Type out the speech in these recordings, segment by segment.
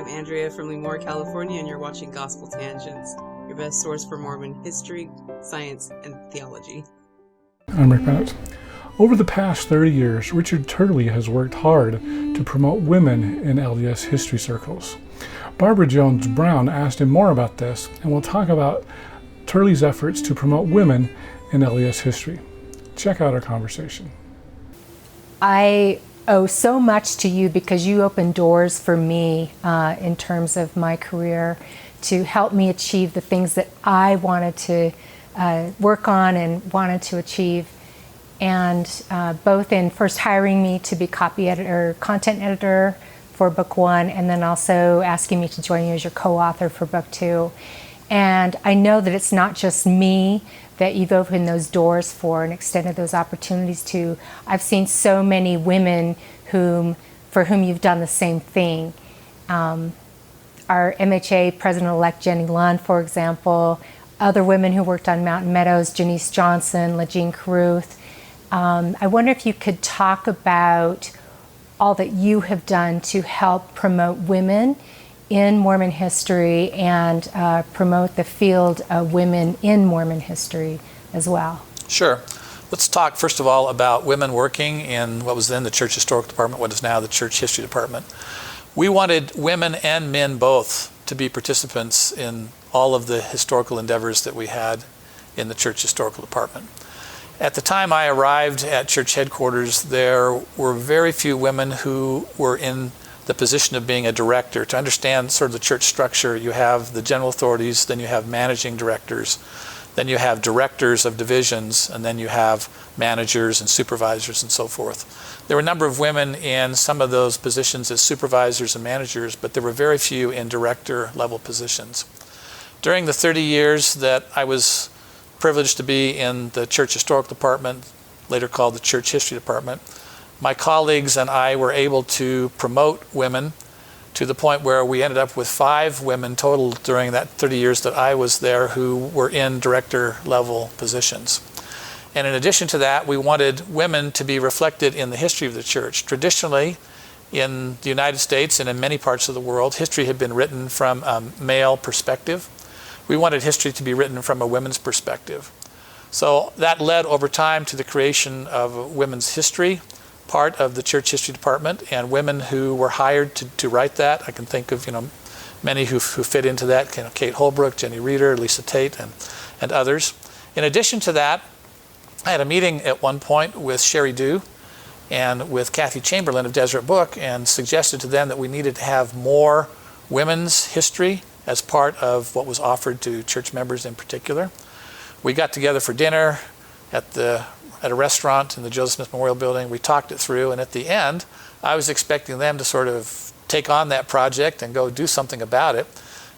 I'm Andrea from Lemoore, California, and you're watching Gospel Tangents, your best source for Mormon history, science, and theology. I'm Rick Bennett. Over the past 30 years, Richard Turley has worked hard to promote women in LDS history circles. Barbara Jones Brown asked him more about this, and we'll talk about Turley's efforts to promote women in LDS history. Check out our conversation. I owe so much to you because you opened doors for me in terms of my career to help me achieve the things that I wanted to work on and wanted to achieve. And both in first hiring me to be copy editor, content editor for book one, and then also asking me to join you as your co-author for book two. And I know that it's not just me that you've opened those doors for and extended those opportunities to. I've seen so many women for whom you've done the same thing. Our MHA President-elect Jenny Lund, for example, other women who worked on Mountain Meadows, Janice Johnson, LaJean Caruth. I wonder if you could talk about all that you have done to help promote women in Mormon history and promote the field of women in Mormon history as well. Sure. Let's talk first of all about women working in what was then the Church Historical Department, what is now the Church History Department. We wanted women and men both to be participants in all of the historical endeavors that we had in the Church Historical Department. At the time I arrived at church headquarters, there were very few women who were in the position of being a director. To understand sort of the church structure, you have the general authorities, then you have managing directors, then you have directors of divisions, and then you have managers and supervisors and so forth. There were a number of women in some of those positions as supervisors and managers, but there were very few in director level positions. During the 30 years that I was privileged to be in the Church Historical Department, later called the Church History Department, my colleagues and I were able to promote women to the point where we ended up with 5 women total during that 30 years that I was there who were in director level positions. And in addition to that, we wanted women to be reflected in the history of the church. Traditionally, in the United States and in many parts of the world, history had been written from a male perspective. We wanted history to be written from a women's perspective. So that led over time to the creation of a women's history part of the Church History Department, and women who were hired to write that. I can think of many who fit into that, Kate Holbrook, Jenny Reeder, Lisa Tate, and others. In addition to that, I had a meeting at one point with Sherry Dew and with Kathy Chamberlain of Deseret Book, and suggested to them that we needed to have more women's history as part of what was offered to church members in particular. We got together for dinner at a restaurant in the Joseph Smith Memorial Building. We talked it through, and at the end, I was expecting them to sort of take on that project and go do something about it.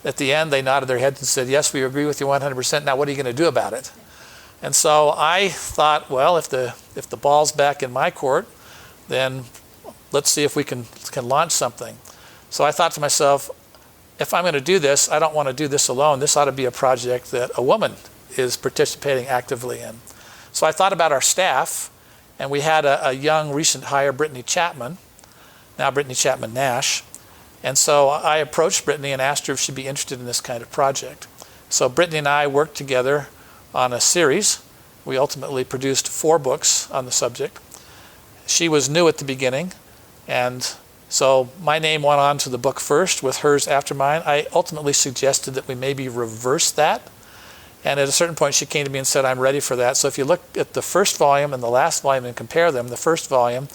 At the end, they nodded their heads and said, "Yes, we agree with you 100%. Now, what are you going to do about it?" And so I thought, well, if the ball's back in my court, then let's see if we can launch something. So I thought to myself, if I'm going to do this, I don't want to do this alone. This ought to be a project that a woman is participating actively in. So I thought about our staff, and we had a young recent hire, Brittany Chapman, now Brittany Chapman Nash. And so I approached Brittany and asked her if she'd be interested in this kind of project. So Brittany and I worked together on a series. We ultimately produced 4 books on the subject. She was new at the beginning, and so my name went on to the book first with hers after mine. I ultimately suggested that we maybe reverse that. And at a certain point, she came to me and said, "I'm ready for that." So if you look at the first volume and the last volume and compare them, the first volume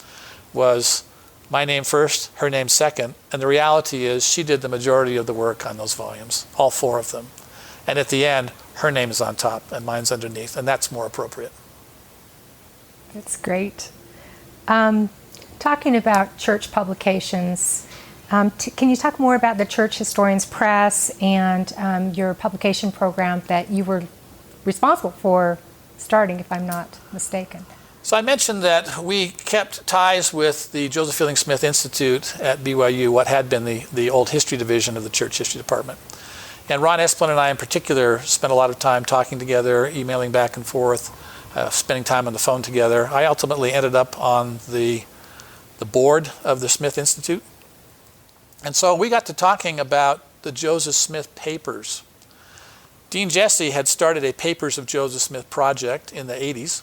was my name first, her name second. And the reality is she did the majority of the work on those volumes, all 4 of them. And at the end, her name is on top and mine's underneath, and that's more appropriate. That's great. Talking about church publications, can you talk more about the Church Historians Press and your publication program that you were responsible for starting, if I'm not mistaken? So I mentioned that we kept ties with the Joseph Fielding Smith Institute at BYU, what had been the old history division of the Church History Department. And Ron Esplin and I in particular spent a lot of time talking together, emailing back and forth, spending time on the phone together. I ultimately ended up on the board of the Smith Institute. And so we got to talking about the Joseph Smith papers. Dean Jesse had started a Papers of Joseph Smith project in the 80s,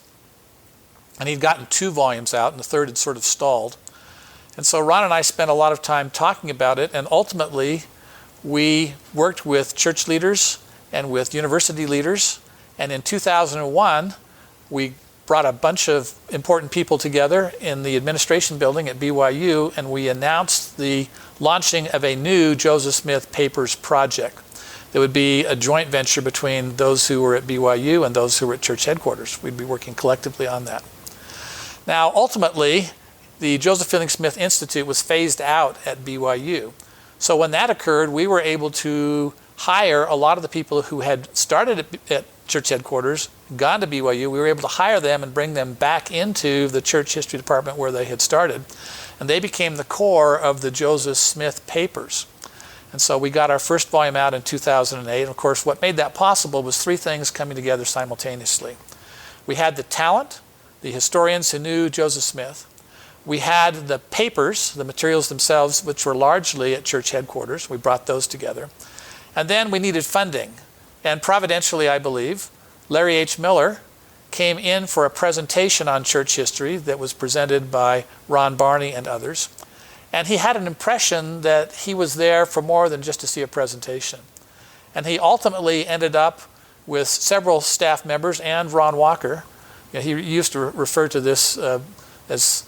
and he'd gotten 2 volumes out, and the third had sort of stalled. And so Ron and I spent a lot of time talking about it, and ultimately we worked with church leaders and with university leaders, and in 2001 we brought a bunch of important people together in the administration building at BYU, and we announced the launching of a new Joseph Smith Papers project. There would be a joint venture between those who were at BYU and those who were at church headquarters. We'd be working collectively on that. Now, ultimately, the Joseph Fielding Smith Institute was phased out at BYU. So when that occurred, we were able to hire a lot of the people who had started at church headquarters, gone to BYU. We were able to hire them and bring them back into the church history department where they had started. And they became the core of the Joseph Smith papers. And so we got our first volume out in 2008. And of course, what made that possible was 3 things coming together simultaneously. We had the talent, the historians who knew Joseph Smith. We had the papers, the materials themselves, which were largely at church headquarters. We brought those together. And then we needed funding. And providentially, I believe, Larry H. Miller came in for a presentation on church history that was presented by Ron Barney and others. And he had an impression that he was there for more than just to see a presentation. And he ultimately ended up with several staff members and Ron Walker. You know, he used to refer to this as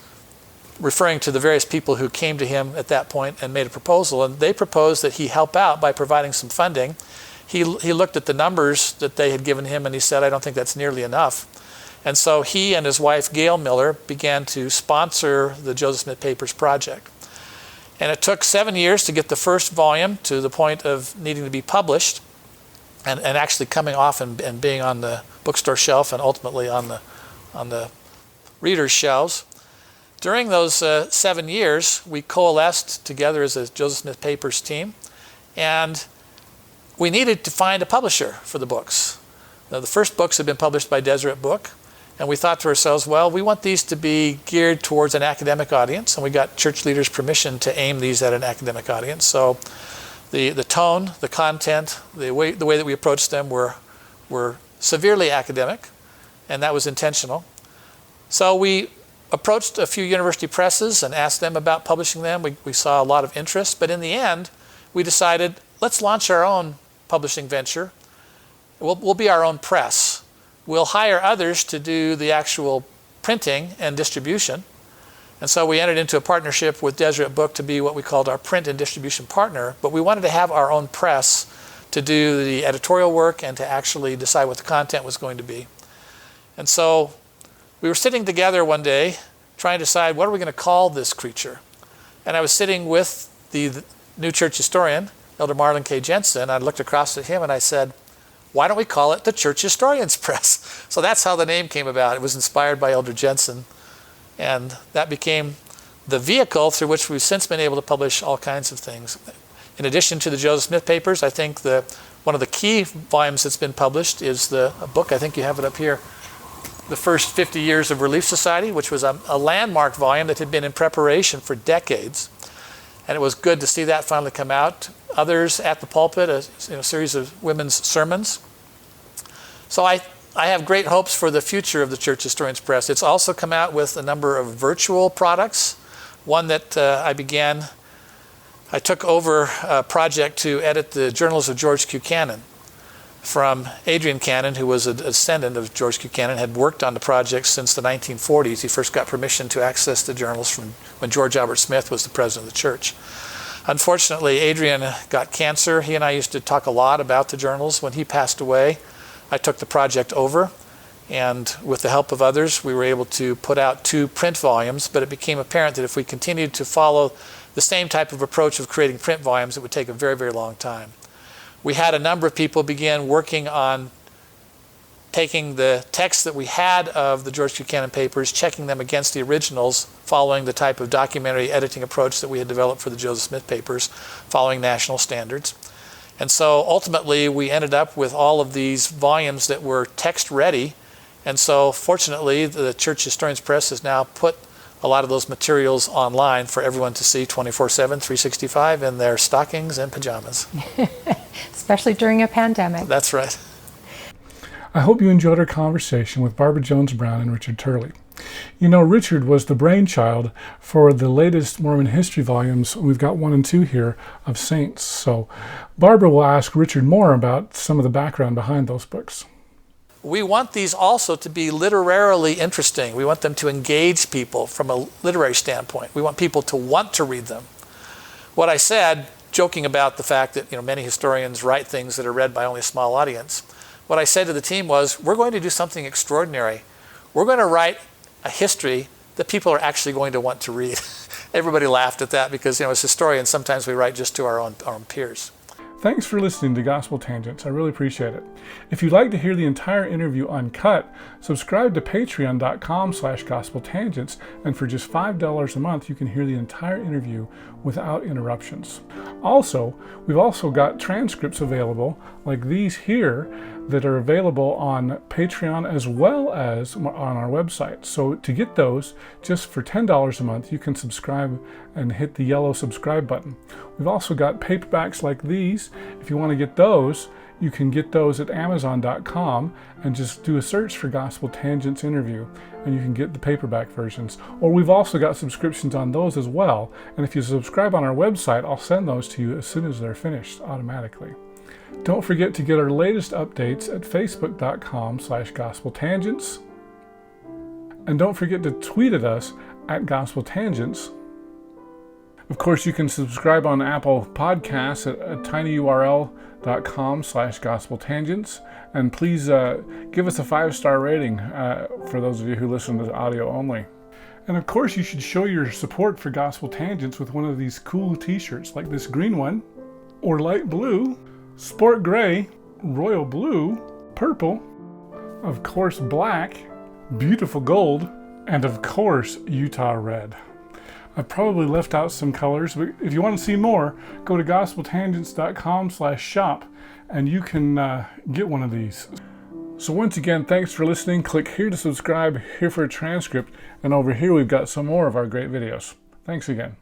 referring to the various people who came to him at that point and made a proposal. And they proposed that he help out by providing some funding. He looked at the numbers that they had given him and he said, I don't think that's nearly enough. And so he and his wife, Gail Miller, began to sponsor the Joseph Smith Papers project. And it took 7 years to get the first volume to the point of needing to be published and actually coming off and being on the bookstore shelf and ultimately on the reader's shelves. During those 7 years, we coalesced together as a Joseph Smith Papers team, and we needed to find a publisher for the books. Now, the first books had been published by Deseret Book, and we thought to ourselves, well, we want these to be geared towards an academic audience, and we got church leaders' permission to aim these at an academic audience. So the tone, the content, the way that we approached them were severely academic, and that was intentional. So we approached a few university presses and asked them about publishing them. We saw a lot of interest, but in the end, we decided, let's launch our own publishing venture. We'll be our own press. We'll hire others to do the actual printing and distribution. And so we entered into a partnership with Deseret Book to be what we called our print and distribution partner, but we wanted to have our own press to do the editorial work and to actually decide what the content was going to be. And so we were sitting together one day trying to decide, what are we going to call this creature? And I was sitting with the new church historian, Elder Marlon K. Jensen. I looked across at him and I said, why don't we call it the Church Historians Press? So that's how the name came about. It was inspired by Elder Jensen. And that became the vehicle through which we've since been able to publish all kinds of things. In addition to the Joseph Smith papers, I think one of the key volumes that's been published is a book, I think you have it up here, The First 50 Years of Relief Society, which was a landmark volume that had been in preparation for decades. And it was good to see that finally come out. Others at the pulpit, a series of women's sermons. So I have great hopes for the future of the Church Historians Press. It's also come out with a number of virtual products. One that I took over a project to edit the journals of George Q. Cannon from Adrian Cannon, who was a descendant of George Q. Cannon, had worked on the project since the 1940s. He first got permission to access the journals from when George Albert Smith was the president of the church. Unfortunately, Adrian got cancer. He and I used to talk a lot about the journals. When he passed away, I took the project over, and with the help of others, we were able to put out 2 print volumes, but it became apparent that if we continued to follow the same type of approach of creating print volumes, it would take a very, very long time. We had a number of people begin working on taking the text that we had of the George Q. Cannon papers, checking them against the originals, following the type of documentary editing approach that we had developed for the Joseph Smith papers, following national standards. And so ultimately we ended up with all of these volumes that were text ready. And so fortunately the Church Historians Press has now put a lot of those materials online for everyone to see 24/7, 365 in their stockings and pajamas. Especially during a pandemic. That's right. I hope you enjoyed our conversation with Barbara Jones Brown and Richard Turley. You know, Richard was the brainchild for the latest Mormon history volumes. We've got 1 and 2 here of Saints. So Barbara will ask Richard more about some of the background behind those books. We want these also to be literarily interesting. We want them to engage people from a literary standpoint. We want people to want to read them. What I said, joking about the fact that many historians write things that are read by only a small audience, what I said to the team was, we're going to do something extraordinary. We're going to write a history that people are actually going to want to read. Everybody laughed at that because, as historians, sometimes we write just to our own peers. Thanks for listening to Gospel Tangents. I really appreciate it. If you'd like to hear the entire interview uncut, subscribe to patreon.com/gospeltangents, and for just $5 a month, you can hear the entire interview without interruptions. Also, we've also got transcripts available like these here that are available on Patreon as well as on our website. So to get those, just for $10 a month, you can subscribe and hit the yellow subscribe button. We've also got paperbacks like these. If you want to get those, you can get those at Amazon.com and just do a search for Gospel Tangents Interview, and you can get the paperback versions. Or we've also got subscriptions on those as well. And if you subscribe on our website, I'll send those to you as soon as they're finished automatically. Don't forget to get our latest updates at facebook.com/gospeltangents. And don't forget to tweet at us at Gospel Tangents. Of course, you can subscribe on Apple Podcasts at tinyurl.com/gospeltangents. And please give us a 5-star rating for those of you who listen to audio only. And of course, you should show your support for Gospel Tangents with one of these cool t-shirts like this green one, or light blue, sport gray, royal blue, purple, of course black, beautiful gold, and of course Utah red. I've probably left out some colors, but if you want to see more, go to gospeltangents.com/shop and you can get one of these. So once again, thanks for listening. Click here to subscribe, here for a transcript, and over here we've got some more of our great videos. Thanks again.